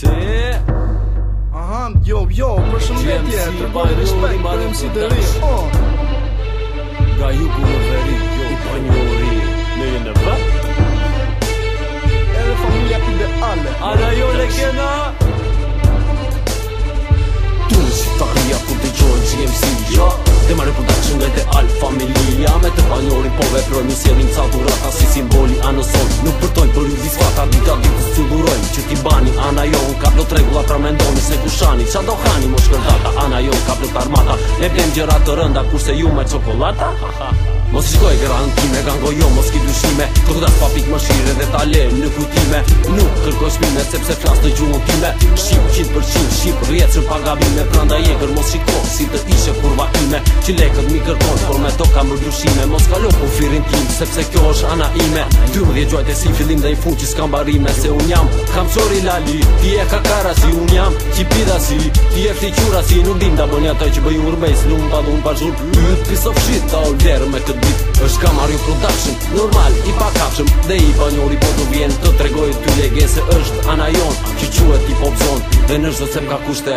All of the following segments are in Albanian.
Aha, jo, përshëndetje, tregoni respekt për MC Deri. Nga jugu në veri, jo i panjori. Në jenë vë? Edhe familja ideale. Ana jo legenda. Tu në shqiptaria ku t'i gjojnë GMC, ja. Dhe ma reproduction nga te Al Familia. Me të panjorin po veproj, mi sjellim ca durata si simboli anëson. Nuk përtoj për ju disfata, dita ditës që durojnë. Që t'i bani, ana jo në ka plot regula pra mendoni se kushani. Qa do hani mo shkërdata, ana jo në ka plot armata. Ne blem gjëra të rënda kurse ju me qokolata. Mos shkoj garantime, gango jo mos ki dyshime. Këtë pa pik më shire dhe ta le në kujtime. Nuk kërkoj shpime sepse flas në gjuhën time. Shqip 100% shqip rjetër pa gabime. Pranda jegër mos shiko si të ishe kurva ime. Që lekët mi kërkon, por me to kam rëdryshime. Mos kalo ku firin tim, sepse kjo është ana ime. 12 gjojt e si fillim dhe i fund që s'kam barime. Se un jam, kam qori lali, ti e kakara si un jam. Qipida si, ti e fliqura si. Nuk dim da bën jatoj që bëj urbejs. Lumba dhun pa zhur, piece of shit. Ta ol derë me këtë bit, është Kamario Production. Normal, i pakapshëm, dhe i panjori po të vjen. Të tregoj ty lege se është ana jon, që quhet hip hop zone. Dhe nështë dhe se m'ka kushte,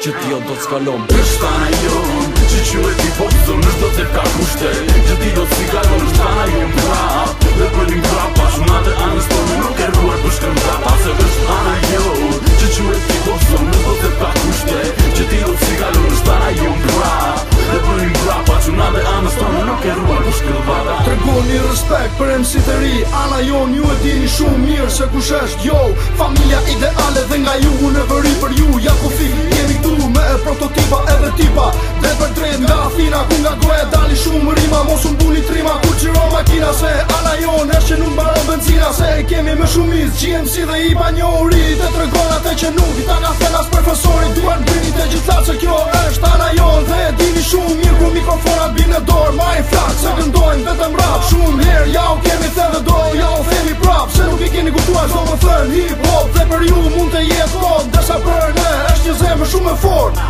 që ti jo do t'skalon. është ana jon, që quhet hip hop zone. Nështë do t'e ka kushte, që ti do t'skalon. është ana jon prap, dhe bëllim prap. Pashunate anës tonë nuk e ruar për shkëndata. Se është ana jon, që quhet hip hop zone. Nështë do t'e ka kushte, që ti do t'skalon. është ana jon prap, dhe bëllim prap. Pashunate anës tonë nuk e ruar për shkëndata. Tregoni respekt për MC Deri. Ana jon ju e dini shumë mirë se kush është jo. Familja ideale dhe nga jugu në vëri për ju. Ja ku fik, jemi këtu me e prototipa edhe tipa. Dhe për drejt nga Athina ku nga goja dali shumë rima. Mos unë buni trima ku qiro makina. Se ana jon është që nuk baron benzina. Se kemi me shumic GMC dhe i banjori. Dhe tregon atë që nuk i ta nga fenas profesori. Duan bini të gjithat se kjo është ana jon. Dhe e dini shumë mirë ku mikrofonat bine dorë. Ma i flak se këndojnë vetëm rap. Shumë herë ja u kemi theve do, ja u themi prap. Se nuk i keni kuptuar so më thën hip hop. Dhe për ju mund të jetë pot. Desa për ne është një zemë shumë e fort.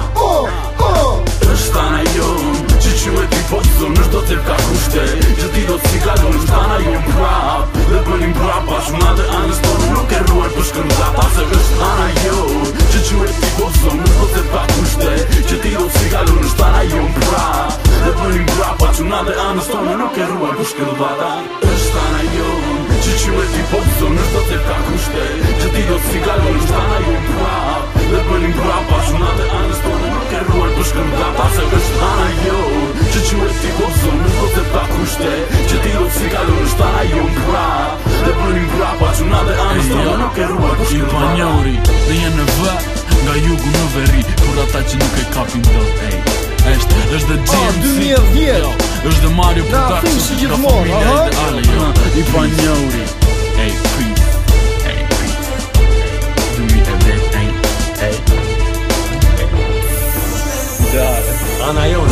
është ana jon, që quhet hip hop zone. Nështë do t'e ka kushte, që ti do t'sikalon. është ana jon prap, dhe bëllim prap. Pashunate anës tonë nuk e ruar për shkëndata. Se është ana jon, që quhet hip hop zone. Nështë do t'e ka kushte, që ti do t'sikalon. është ana jon prap, dhe bëllim prap. Pashunate anës tonë nuk e ruar për shkëndata. është ana jon, që quhet hip hop zone. Nështë do t'e ka kushte, që ti do t'sikalon. është ana jon prap, dhe bëllim prap. Pashunate anës tonë nuk e ruar për shkëndata. Se është ana jon, që quhet hip hop zone. Nështë do t'e ka kushte, që ti do t'sikalon. është ana jon prap, dhe bëllim prap. Pashunate anës tonë nuk e ruar për shkëndata. I panjori, dhe jenë në vë, nga jugu në veri. Kur ata që nuk e kapin do, është dhe GMC, 2010. është dhe Mario Production, si ka gjithmonë, familja ideale, jo. I panjori, peace, peace. 2010, Ana jon